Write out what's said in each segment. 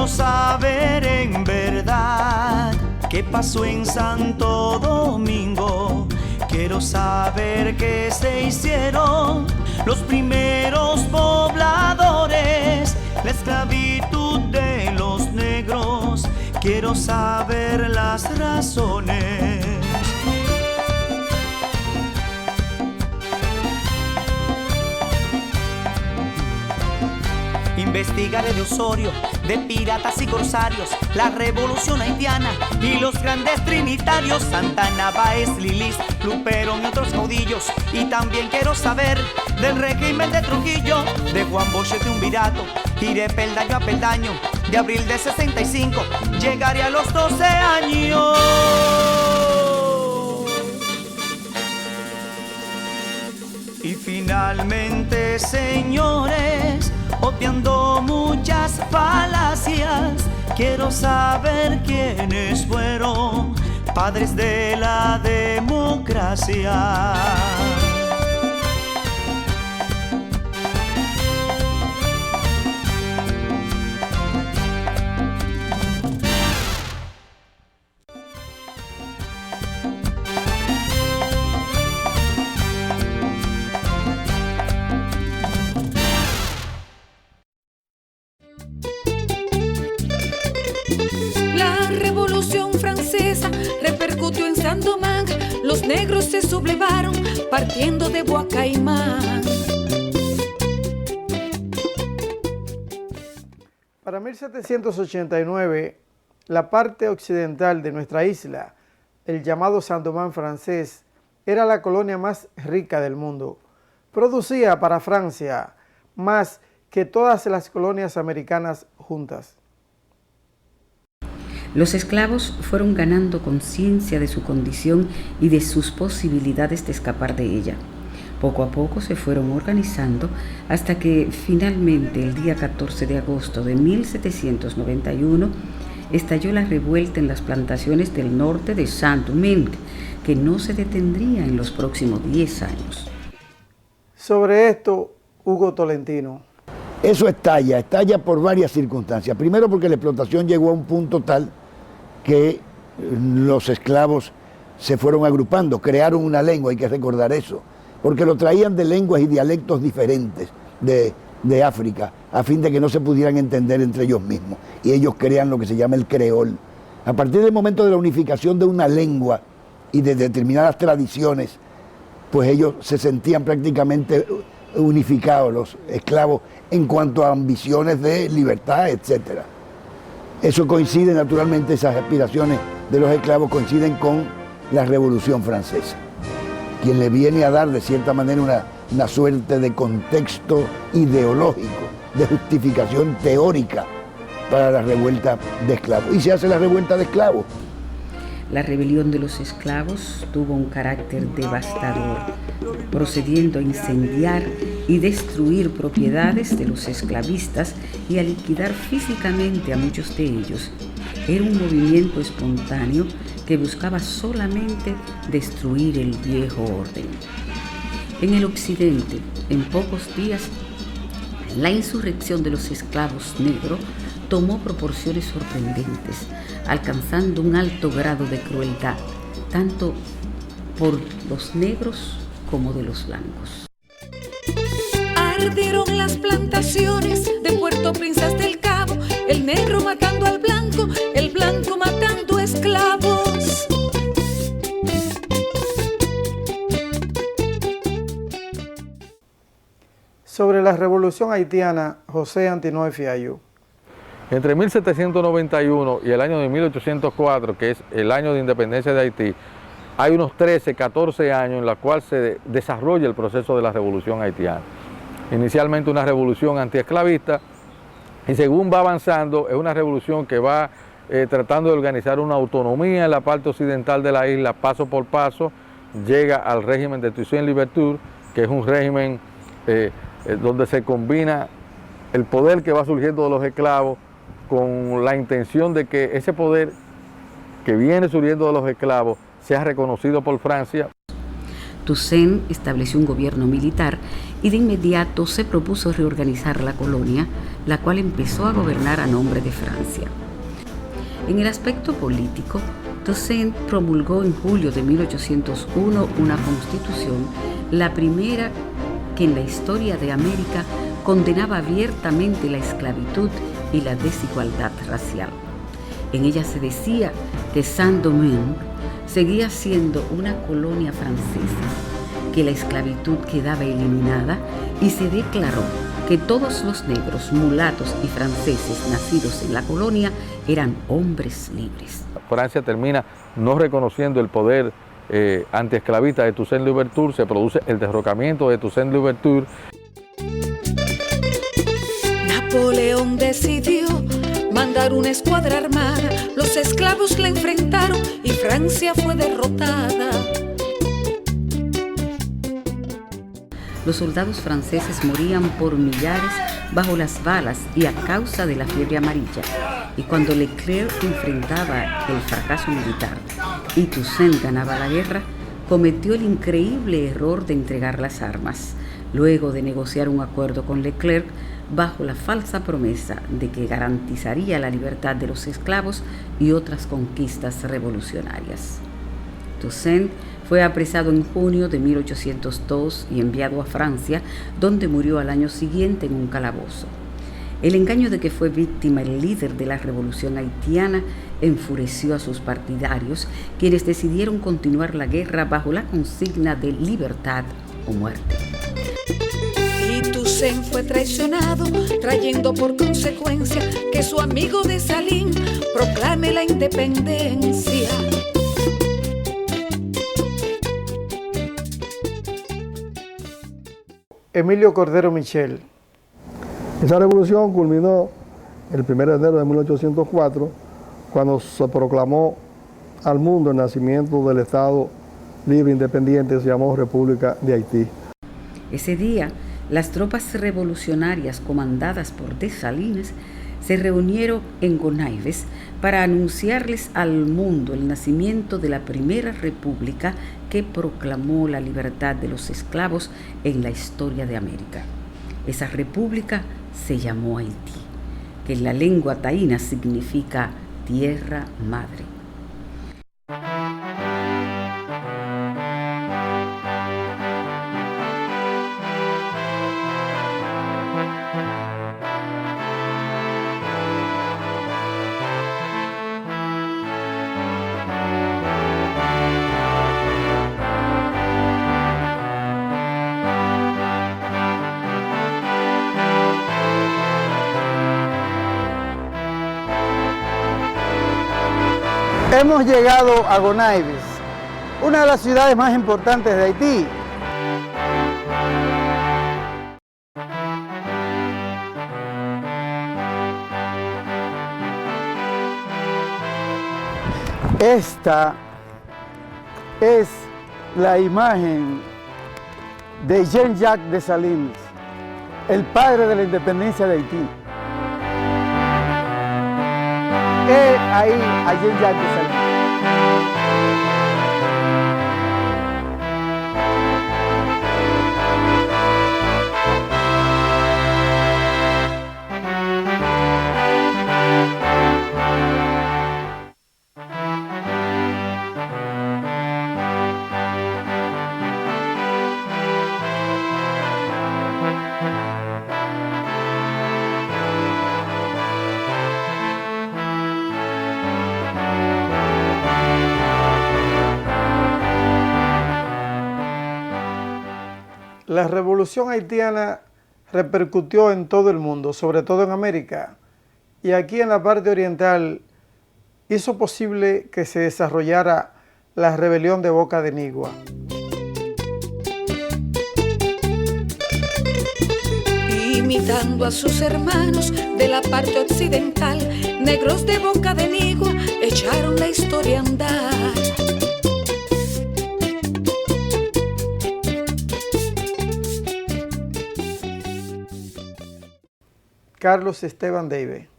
Quiero saber en verdad qué pasó en Santo Domingo. Quiero saber qué se hicieron los primeros pobladores, la esclavitud de los negros. Quiero saber las razones. Investigaré de Osorio, de piratas y corsarios, la revolución haitiana y los grandes trinitarios, Santana, Báez, Lilis, Luperón y otros caudillos. Y también quiero saber del régimen de Trujillo, de Juan Bosch de Triunvirato, iré peldaño a peldaño. De abril de 65 llegaré a los 12 años. Y finalmente, señores, obviando muchas falacias, quiero saber quiénes fueron padres de la democracia. Repercutió en Saint-Domingue, los negros se sublevaron partiendo de Boacaimán. Para 1789, la parte occidental de nuestra isla, el llamado Saint-Domingue francés, era la colonia más rica del mundo. Producía para Francia más que todas las colonias americanas juntas. Los esclavos fueron ganando conciencia de su condición y de sus posibilidades de escapar de ella. Poco a poco se fueron organizando hasta que finalmente el día 14 de agosto de 1791 estalló la revuelta en las plantaciones del norte de Saint-Domingue, que no se detendría en los próximos 10 años. Sobre esto, Hugo Tolentino. Eso estalla por varias circunstancias. Primero porque la explotación llegó a un punto tal que los esclavos se fueron agrupando, crearon una lengua, hay que recordar eso, porque lo traían de lenguas y dialectos diferentes de África, a fin de que no se pudieran entender entre ellos mismos, y ellos crean lo que se llama el creol. A partir del momento de la unificación de una lengua y de determinadas tradiciones, pues ellos se sentían prácticamente unificados, los esclavos, en cuanto a ambiciones de libertad, etcétera. Eso coincide naturalmente, esas aspiraciones de los esclavos coinciden con la Revolución Francesa, quien le viene a dar de cierta manera una suerte de contexto ideológico, de justificación teórica para la revuelta de esclavos. Y se hace la revuelta de esclavos. La rebelión de los esclavos tuvo un carácter devastador, procediendo a incendiar y destruir propiedades de los esclavistas y a liquidar físicamente a muchos de ellos. Era un movimiento espontáneo que buscaba solamente destruir el viejo orden. En el occidente, en pocos días, la insurrección de los esclavos negros tomó proporciones sorprendentes, alcanzando un alto grado de crueldad, tanto por los negros como de los blancos. Ardieron las plantaciones de Puerto Princesa del Cabo, el negro matando al blanco, el blanco matando esclavos. Sobre la revolución haitiana, José Antinoe Fiallo. Entre 1791 y el año de 1804, que es el año de independencia de Haití, hay unos 13, 14 años en los cuales se desarrolla el proceso de la revolución haitiana. Inicialmente una revolución antiesclavista y según va avanzando es una revolución que va tratando de organizar una autonomía en la parte occidental de la isla, paso por paso, llega al régimen de Toussaint Louverture, que es un régimen donde se combina el poder que va surgiendo de los esclavos con la intención de que ese poder que viene surgiendo de los esclavos sea reconocido por Francia. Toussaint estableció un gobierno militar y de inmediato se propuso reorganizar la colonia, la cual empezó a gobernar a nombre de Francia. En el aspecto político, Toussaint promulgó en julio de 1801 una constitución, la primera que en la historia de América condenaba abiertamente la esclavitud y la desigualdad racial. En ella se decía que Saint-Domingue seguía siendo una colonia francesa, que la esclavitud quedaba eliminada y se declaró que todos los negros, mulatos y franceses nacidos en la colonia eran hombres libres. Francia termina no reconociendo el poder antiesclavista de Toussaint Louverture, se produce el derrocamiento de Toussaint Louverture. Napoleón decidió mandar una escuadra armada, los esclavos la enfrentaron y Francia fue derrotada. Los soldados franceses morían por millares bajo las balas y a causa de la fiebre amarilla. Y cuando Leclerc enfrentaba el fracaso militar y Toussaint ganaba la guerra, cometió el increíble error de entregar las armas, luego de negociar un acuerdo con Leclerc bajo la falsa promesa de que garantizaría la libertad de los esclavos y otras conquistas revolucionarias. Toussaint fue apresado en junio de 1802 y enviado a Francia, donde murió al año siguiente en un calabozo. El engaño de que fue víctima el líder de la revolución haitiana enfureció a sus partidarios, quienes decidieron continuar la guerra bajo la consigna de libertad o muerte. Y Toussaint fue traicionado, trayendo por consecuencia que su amigo Dessalines proclame la independencia. Emilio Cordero Michel. Esa revolución culminó el 1 de enero de 1804, cuando se proclamó al mundo el nacimiento del Estado libre e independiente que se llamó República de Haití. Ese día, las tropas revolucionarias comandadas por Dessalines se reunieron en Gonaives para anunciarles al mundo el nacimiento de la primera república que proclamó la libertad de los esclavos en la historia de América. Esa república se llamó Haití, que en la lengua taína significa tierra madre. Hemos llegado a Gonaives, una de las ciudades más importantes de Haití. Esta es la imagen de Jean-Jacques Dessalines, el padre de la independencia de Haití. Ahí a Jean-Jacques Dessalines. La revolución haitiana repercutió en todo el mundo, sobre todo en América, y aquí en la parte oriental hizo posible que se desarrollara la rebelión de Boca de Nigua. Imitando a sus hermanos de la parte occidental, negros de Boca de Nigua echaron la historia a andar. Carlos Esteban Deive.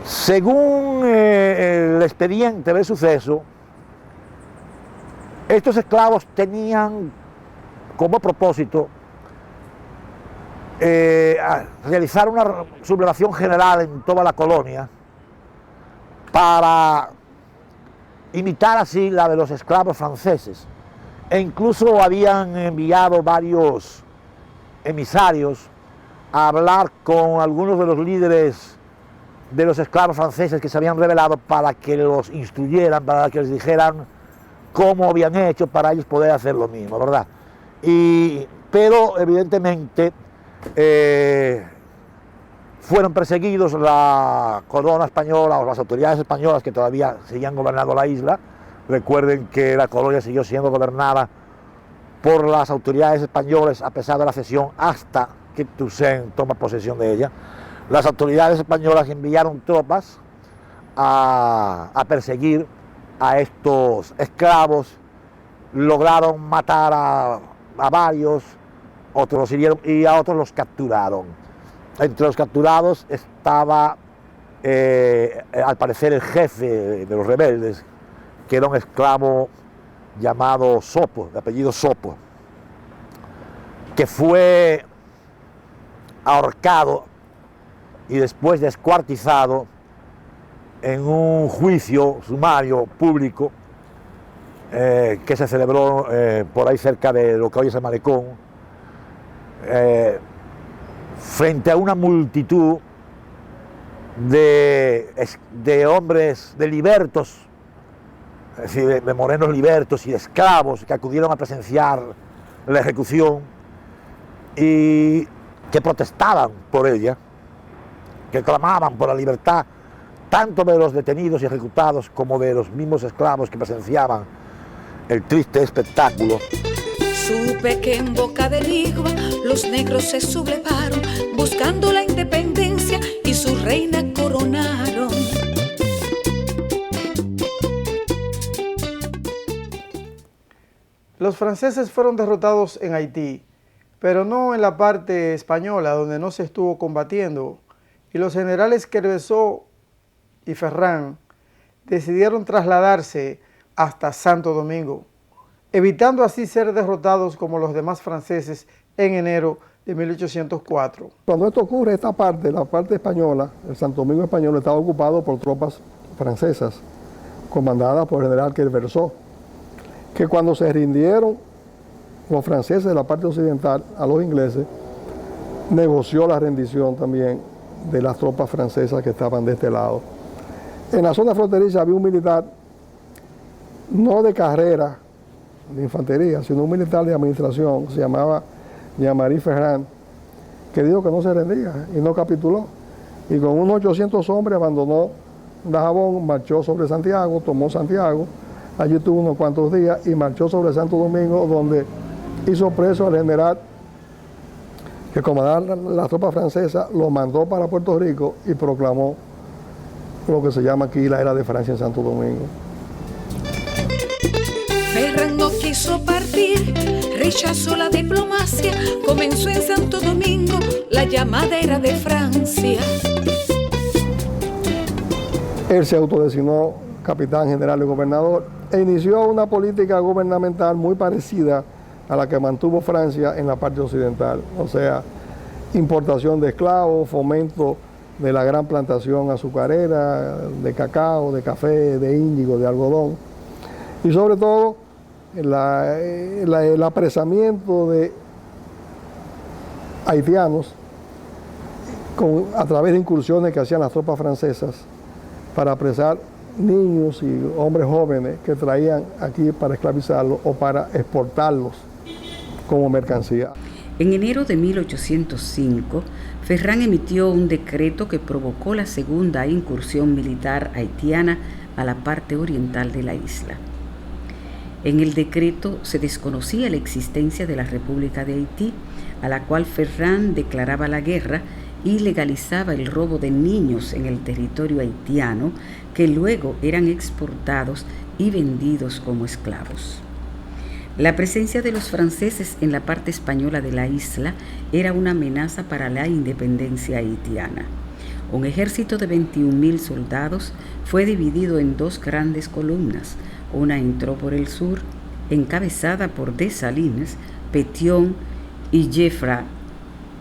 Según el expediente del suceso, estos esclavos tenían como propósito a realizar una sublevación general en toda la colonia para imitar así la de los esclavos franceses. E incluso habían enviado varios emisarios a hablar con algunos de los líderes de los esclavos franceses que se habían rebelado para que los instruyeran, para que les dijeran cómo habían hecho para ellos poder hacer lo mismo, ¿verdad? Pero evidentemente fueron perseguidos la corona española o las autoridades españolas que todavía seguían gobernando la isla. Recuerden que la colonia siguió siendo gobernada por las autoridades españolas a pesar de la cesión hasta que Toussaint toma posesión de ella. Las autoridades españolas enviaron tropas a perseguir a estos esclavos, lograron matar a varios, otros los hirieron y a otros los capturaron. Entre los capturados estaba, al parecer, el jefe de los rebeldes, que era un esclavo llamado Sopo, de apellido Sopo, que fue ahorcado y después descuartizado en un juicio sumario público que se celebró por ahí cerca de lo que hoy es el malecón, frente a una multitud de hombres, de libertos, es decir, de morenos libertos y de esclavos que acudieron a presenciar la ejecución y que protestaban por ella, que clamaban por la libertad tanto de los detenidos y ejecutados como de los mismos esclavos que presenciaban el triste espectáculo. Supe que en boca del Igua los negros se sublevaron, buscando la independencia y su reina coronaron. Los franceses fueron derrotados en Haití, pero no en la parte española, donde no se estuvo combatiendo, y los generales Quevedo y Ferrán decidieron trasladarse hasta Santo Domingo, evitando así ser derrotados como los demás franceses en enero de 1804. Cuando esto ocurre, esta parte, la parte española, el Santo Domingo español, estaba ocupado por tropas francesas, comandadas por el general Quevedo, que cuando se rindieron los franceses de la parte occidental a los ingleses, negoció la rendición también de las tropas francesas que estaban de este lado. En la zona fronteriza había un militar, no de carrera, de infantería, sino un militar de administración, se llamaba Jean-Marie Ferrand, que dijo que no se rendía y no capituló. Y con unos 800 hombres abandonó Dajabón, marchó sobre Santiago, tomó Santiago, allí tuvo unos cuantos días y marchó sobre Santo Domingo, donde hizo preso al general que comandaba la tropa francesa, lo mandó para Puerto Rico y proclamó lo que se llama aquí la era de Francia en Santo Domingo. Ferrán no quiso partir, rechazó la diplomacia, comenzó en Santo Domingo la llamada era de Francia. Él se autodesignó capitán general y gobernador e inició una política gubernamental muy parecida a la que mantuvo Francia en la parte occidental, o sea, importación de esclavos, fomento de la gran plantación azucarera, de cacao, de café, de índigo, de algodón, y sobre todo el apresamiento de haitianos a través de incursiones que hacían las tropas francesas para apresar niños y hombres jóvenes que traían aquí para esclavizarlos o para exportarlos como mercancía. En enero de 1805, Ferrán emitió un decreto que provocó la segunda incursión militar haitiana a la parte oriental de la isla. En el decreto se desconocía la existencia de la República de Haití, a la cual Ferrán declaraba la guerra y legalizaba el robo de niños en el territorio haitiano, que luego eran exportados y vendidos como esclavos. La presencia de los franceses en la parte española de la isla era una amenaza para la independencia haitiana. Un ejército de 21.000 soldados fue dividido en dos grandes columnas. Una entró por el sur, encabezada por Dessalines, Pétion y Joffre,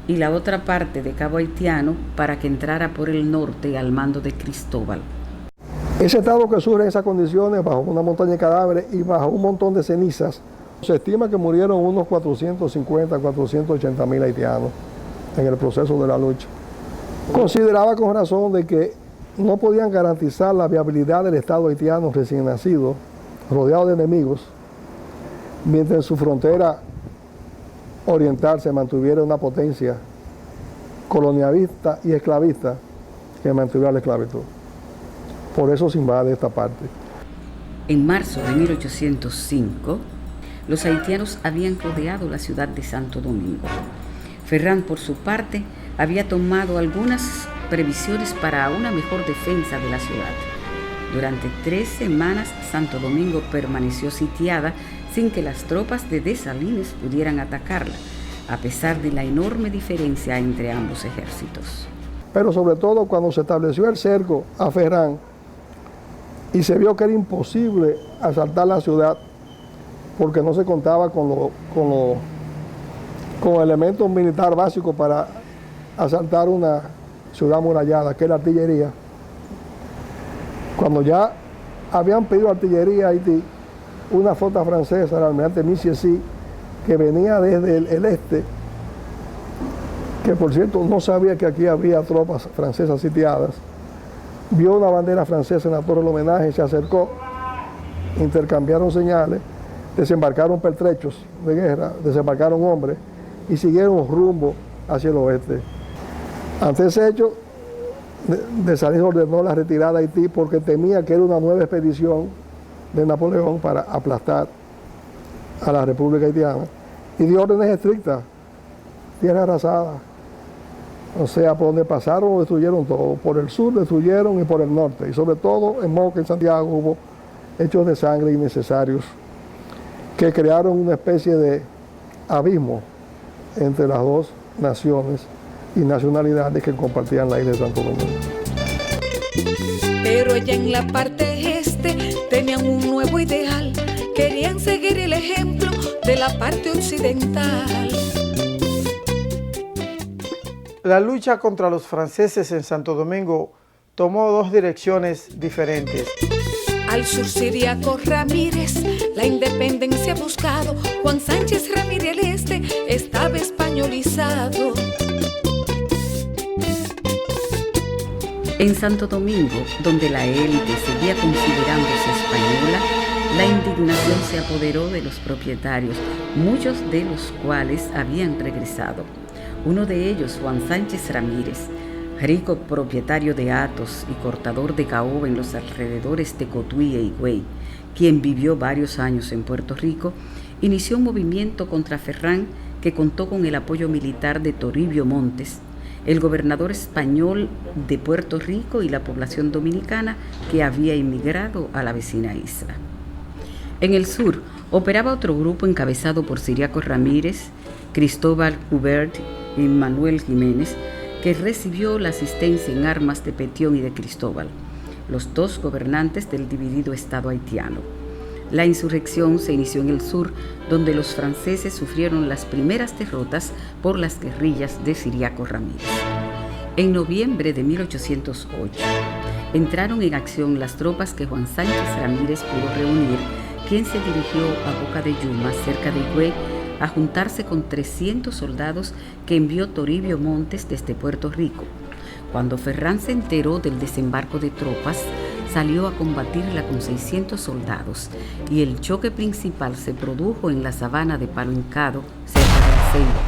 y la otra parte de Cabo Haitiano para que entrara por el norte al mando de Cristóbal. Ese estado que surge en esas condiciones, bajo una montaña de cadáveres y bajo un montón de cenizas, se estima que murieron unos 450, 480 mil haitianos en el proceso de la lucha. Consideraba con razón de que no podían garantizar la viabilidad del Estado haitiano recién nacido, rodeado de enemigos, mientras en su frontera oriental se mantuviera una potencia colonialista y esclavista que mantuviera la esclavitud. Por eso se invade esta parte. En marzo de 1805, los haitianos habían rodeado la ciudad de Santo Domingo. Ferrán, por su parte, había tomado algunas previsiones para una mejor defensa de la ciudad. Durante 3 semanas, Santo Domingo permaneció sitiada sin que las tropas de Dessalines pudieran atacarla, a pesar de la enorme diferencia entre ambos ejércitos. Pero sobre todo cuando se estableció el cerco a Ferrán y se vio que era imposible asaltar la ciudad porque no se contaba con elementos militares básicos para asaltar una ciudad amurallada, que es la artillería. Cuando ya habían pedido artillería a Haití, una flota francesa, el almirante Missiessy, que venía desde el este, que por cierto no sabía que aquí había tropas francesas sitiadas, vio una bandera francesa en la torre del homenaje, se acercó, intercambiaron señales, desembarcaron pertrechos de guerra, desembarcaron hombres y siguieron rumbo hacia el oeste. Ante ese hecho, Dessalines ordenó la retirada a Haití porque temía que era una nueva expedición de Napoleón para aplastar a la República Haitiana, y dio órdenes estrictas, tierra arrasada, o sea, por donde pasaron lo destruyeron todo, por el sur destruyeron y por el norte, y sobre todo en Moca, en Santiago, hubo hechos de sangre innecesarios que crearon una especie de abismo entre las dos naciones y nacionalidades que compartían la isla de Santo Domingo. Pero allá en la parte este tenían un nuevo ideal, querían seguir el ejemplo de la parte occidental. La lucha contra los franceses en Santo Domingo tomó 2 direcciones diferentes. Al sur Ciriaco Ramírez, la independencia ha buscado. Juan Sánchez Ramírez el este estaba españolizado. En Santo Domingo, donde la élite seguía considerándose española, la indignación se apoderó de los propietarios, muchos de los cuales habían regresado. Uno de ellos, Juan Sánchez Ramírez, rico propietario de hatos y cortador de caoba en los alrededores de Cotuí e Higüey, quien vivió varios años en Puerto Rico, inició un movimiento contra Ferrán que contó con el apoyo militar de Toribio Montes, el gobernador español de Puerto Rico, y la población dominicana que había emigrado a la vecina isla. En el sur operaba otro grupo encabezado por Ciriaco Ramírez, Cristóbal Hubert y Manuel Jiménez, que recibió la asistencia en armas de Petión y de Cristóbal, los 2 gobernantes del dividido estado haitiano. La insurrección se inició en el sur, donde los franceses sufrieron las primeras derrotas por las guerrillas de Ciriaco Ramírez. En noviembre de 1808, entraron en acción las tropas que Juan Sánchez Ramírez pudo reunir, quien se dirigió a Boca de Yuma, cerca de Higüey, a juntarse con 300 soldados que envió Toribio Montes desde Puerto Rico. Cuando Ferrán se enteró del desembarco de tropas, salió a combatirla con 600 soldados y el choque principal se produjo en la sabana de Palo Hincado, cerca del Ceibo.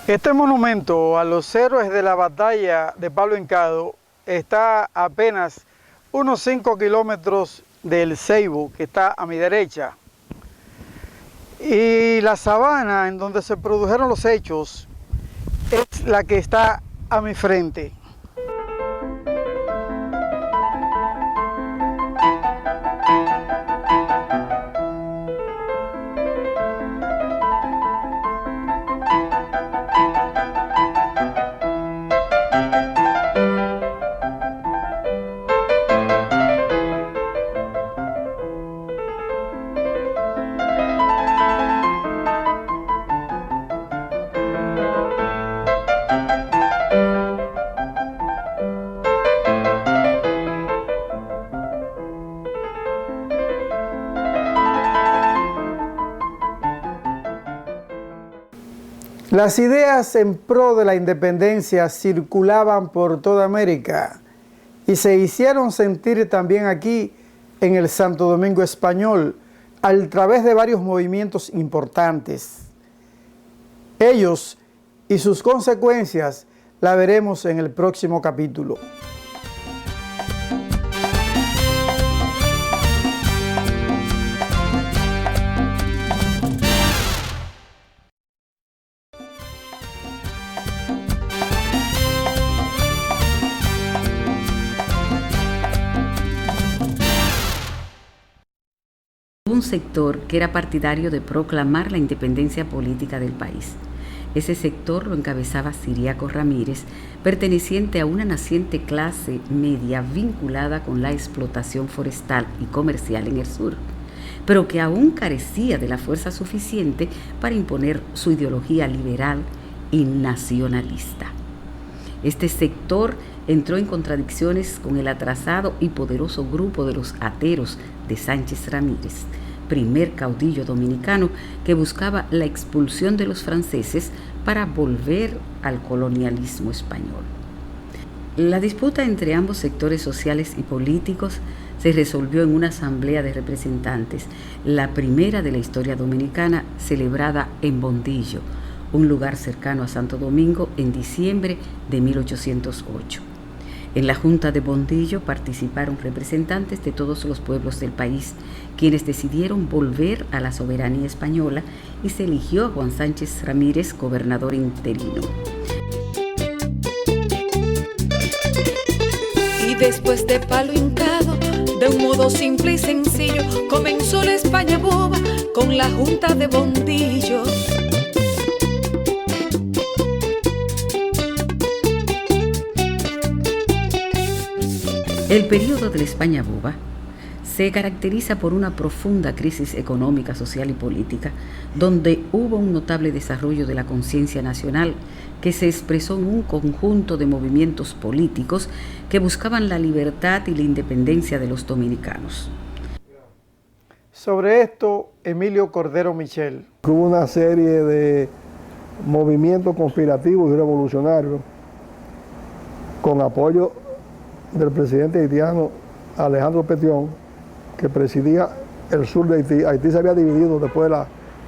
Este monumento a los héroes de la batalla de Palo Hincado está a apenas unos 5 kilómetros del Ceibo, que está a mi derecha. Y la sabana en donde se produjeron los hechos es la que está a mi frente. Las ideas en pro de la independencia circulaban por toda América y se hicieron sentir también aquí en el Santo Domingo Español a través de varios movimientos importantes. Ellos y sus consecuencias la veremos en el próximo capítulo. Un sector que era partidario de proclamar la independencia política del país. Ese sector lo encabezaba Ciriaco Ramírez, perteneciente a una naciente clase media vinculada con la explotación forestal y comercial en el sur, pero que aún carecía de la fuerza suficiente para imponer su ideología liberal y nacionalista. Este sector entró en contradicciones con el atrasado y poderoso grupo de los ateros de Sánchez Ramírez, primer caudillo dominicano que buscaba la expulsión de los franceses para volver al colonialismo español. La disputa entre ambos sectores sociales y políticos se resolvió en una asamblea de representantes, la primera de la historia dominicana, celebrada en Bondillo, un lugar cercano a Santo Domingo, en diciembre de 1808. En la Junta de Bondillo participaron representantes de todos los pueblos del país, quienes decidieron volver a la soberanía española, y se eligió a Juan Sánchez Ramírez gobernador interino. Y después de palo hincado, de un modo simple y sencillo, comenzó la España boba con la Junta de Bondillo. El período de la España boba se caracteriza por una profunda crisis económica, social y política, donde hubo un notable desarrollo de la conciencia nacional que se expresó en un conjunto de movimientos políticos que buscaban la libertad y la independencia de los dominicanos. Sobre esto, Emilio Cordero Michel. Hubo una serie de movimientos conspirativos y revolucionarios con apoyo del presidente haitiano Alejandro Petión, que presidía el sur de Haití. Haití se había dividido después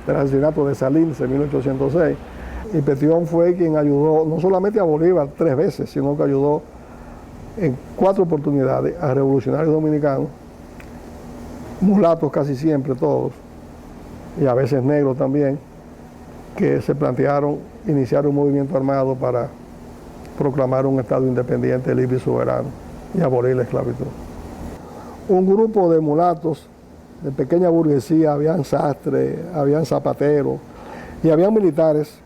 del asesinato de Salinas en 1806, y Petión fue quien ayudó no solamente a Bolívar 3 veces, sino que ayudó en 4 oportunidades a revolucionarios dominicanos, mulatos casi siempre todos, y a veces negros también, que se plantearon iniciar un movimiento armado para proclamar un Estado independiente, libre y soberano, y abolir la esclavitud. Un grupo de mulatos de pequeña burguesía, habían sastres, habían zapateros y habían militares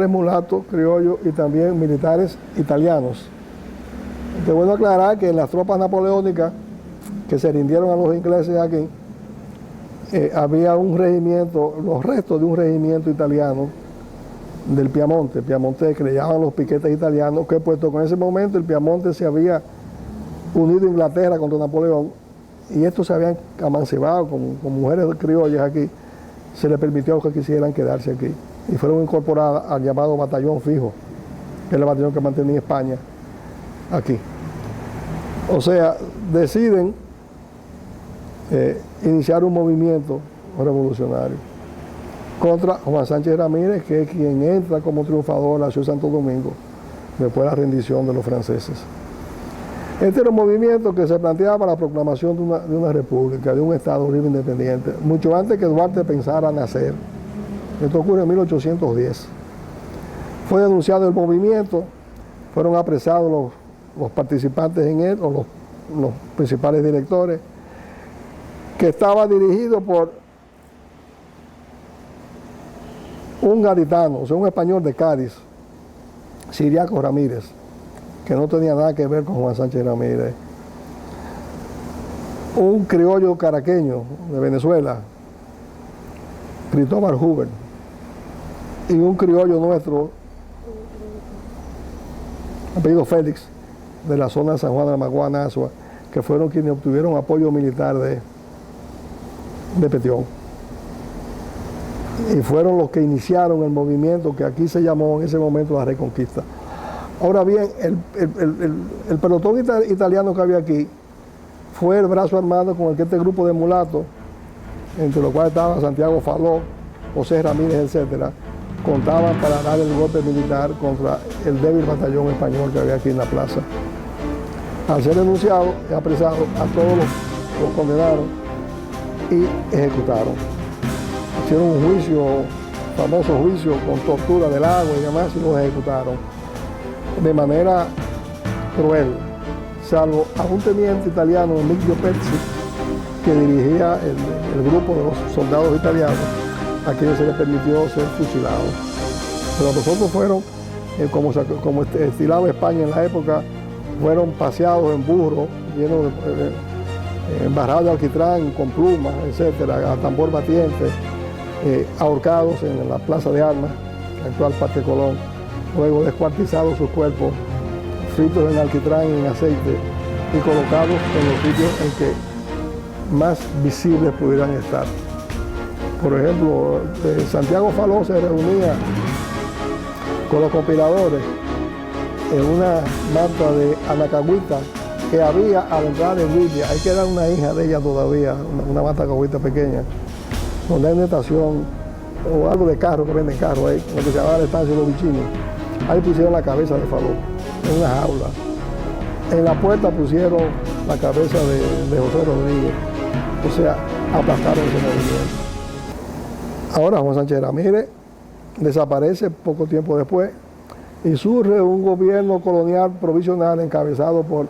mulatos, criollos, y también militares italianos. Es bueno aclarar que en las tropas napoleónicas que se rindieron a los ingleses aquí, había un regimiento, los restos de un regimiento italiano del Piamonte que le llamaban los piquetes italianos, que puesto que en ese momento el Piamonte se había unido a Inglaterra contra Napoleón, y estos se habían amancebado con mujeres criollas aquí, se les permitió que quisieran quedarse aquí, y fueron incorporadas al llamado batallón fijo, que es el batallón que mantenía España aquí. O sea, deciden iniciar un movimiento revolucionario contra Juan Sánchez Ramírez, que es quien entra como triunfador a la ciudad de Santo Domingo después de la rendición de los franceses. Este era un movimiento que se planteaba la proclamación de una república, de un Estado libre e independiente, mucho antes que Duarte pensara nacer. Esto ocurre en 1810. Fue denunciado el movimiento fueron apresados los participantes en él, o los principales directores, que estaba dirigido por un gaditano, o sea, un español de Cádiz, Ciriaco Ramírez, que no tenía nada que ver con Juan Sánchez Ramírez, un criollo caraqueño de Venezuela, Cristóbal Huber, y un criollo nuestro, apellido Félix, de la zona de San Juan de la Maguana, Asua, que fueron quienes obtuvieron apoyo militar de Petión. Y fueron los que iniciaron el movimiento que aquí se llamó en ese momento la Reconquista. Ahora bien, el pelotón italiano que había aquí fue el brazo armado con el que este grupo de mulatos, entre los cuales estaban Santiago Faló, José Ramírez, etc., contaban para dar el golpe militar contra el débil batallón español que había aquí en la plaza. Al ser denunciado y apresado, a todos los condenaron y ejecutaron. Hicieron un juicio, famoso juicio con tortura del agua y demás, y los ejecutaron de manera cruel, salvo a un teniente italiano, Emilio Pezzi, que dirigía el grupo de los soldados italianos, a quienes se les permitió ser fusilados. Pero los otros fueron, como estilaba España en la época, fueron paseados en burro, llenos embarrados de alquitrán, con plumas, etcétera, a tambor batiente, ahorcados en la Plaza de Armas, actual Parque Colón, luego descuartizados sus cuerpos, fritos en alquitrán y en aceite y colocados en los sitios en que más visibles pudieran estar. Por ejemplo, Santiago Faló se reunía con los compiladores en una mata de Anacahuita que había a la entrada de Libia. Ahí queda una hija de ella todavía, una mata cahuita pequeña, donde hay una estación o algo de carro, que venden carro ahí, lo que se llama la estancia de los Vicini. Ahí pusieron la cabeza de Faló en una jaula. En la puerta pusieron la cabeza de José Rodríguez. O sea, aplastaron ese movimiento. Ahora Juan Sánchez Ramírez desaparece poco tiempo después y surge un gobierno colonial provisional encabezado por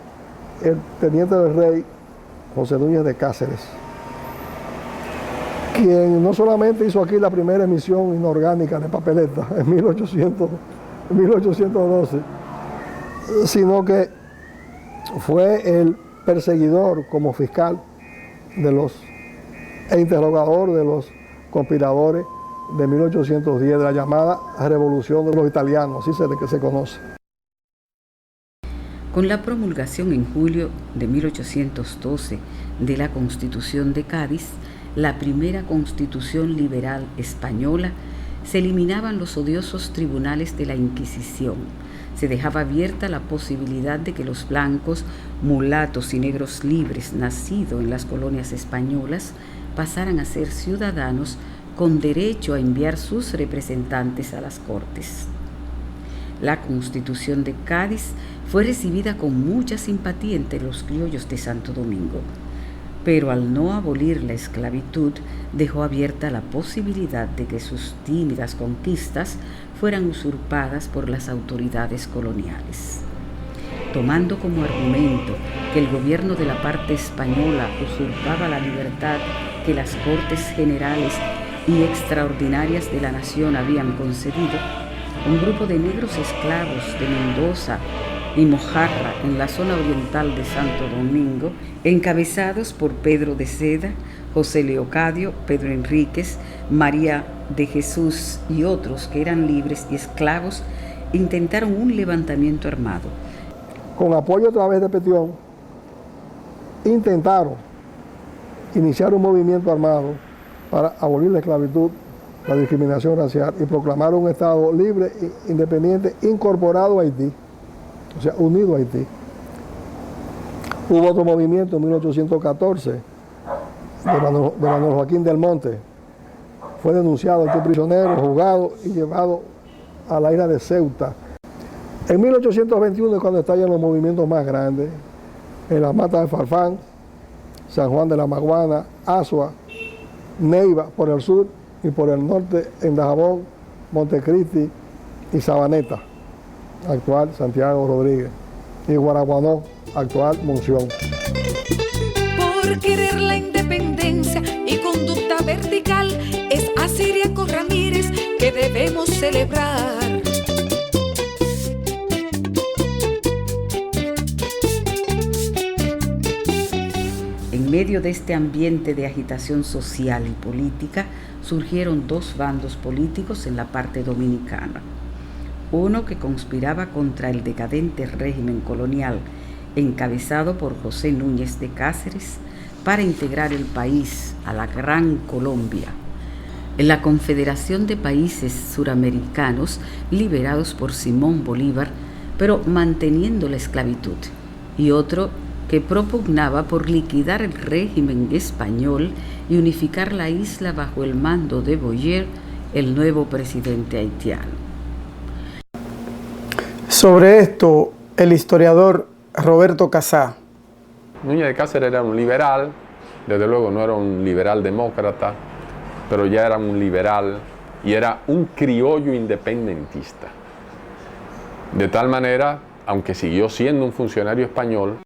el teniente del rey José Núñez de Cáceres, quien no solamente hizo aquí la primera emisión inorgánica de papeleta en 1812, sino que fue el perseguidor como fiscal e interrogador de los conspiradores de 1810, de la llamada Revolución de los Italianos, así se conoce. Con la promulgación en julio de 1812 de la Constitución de Cádiz, la primera constitución liberal española, se eliminaban los odiosos tribunales de la Inquisición. Se dejaba abierta la posibilidad de que los blancos, mulatos y negros libres nacidos en las colonias españolas pasaran a ser ciudadanos con derecho a enviar sus representantes a las Cortes. La Constitución de Cádiz fue recibida con mucha simpatía entre los criollos de Santo Domingo, pero al no abolir la esclavitud, dejó abierta la posibilidad de que sus tímidas conquistas fueran usurpadas por las autoridades coloniales. Tomando como argumento que el gobierno de la parte española usurpaba la libertad que las Cortes Generales y Extraordinarias de la Nación habían concedido, un grupo de negros esclavos de Mendoza y Mojarra en la zona oriental de Santo Domingo, encabezados por Pedro de Seda, José Leocadio, Pedro Enríquez, María de Jesús y otros que eran libres y esclavos, intentaron un levantamiento armado. Con apoyo a través de Petión, intentaron iniciar un movimiento armado para abolir la esclavitud, la discriminación racial y proclamar un Estado libre e independiente incorporado a Haití, o sea, unido a Haití. Hubo otro movimiento en 1814 de Manuel Joaquín del Monte. Fue denunciado, fue prisionero, juzgado y llevado a la isla de Ceuta. En 1821 es cuando estallan los movimientos más grandes, en las matas de Farfán, San Juan de la Maguana, Asua, Neiva por el sur y por el norte en Dajabón, Montecristi y Sabaneta. actual Santiago Rodríguez, y Guaraguanó, actual Monción. Por querer la independencia y conducta vertical, es a Ciriaco Ramírez que debemos celebrar. En medio de este ambiente de agitación social y política, surgieron dos bandos políticos en la parte dominicana. Uno que conspiraba contra el decadente régimen colonial, encabezado por José Núñez de Cáceres, para integrar el país a la Gran Colombia, en la Confederación de Países Suramericanos liberados por Simón Bolívar, pero manteniendo la esclavitud, y otro que propugnaba por liquidar el régimen español y unificar la isla bajo el mando de Boyer, el nuevo presidente haitiano. Sobre esto, el historiador Roberto Casá. Núñez de Cáceres era un liberal, desde luego no era un liberal demócrata, pero ya era un liberal y era un criollo independentista. De tal manera, aunque siguió siendo un funcionario español,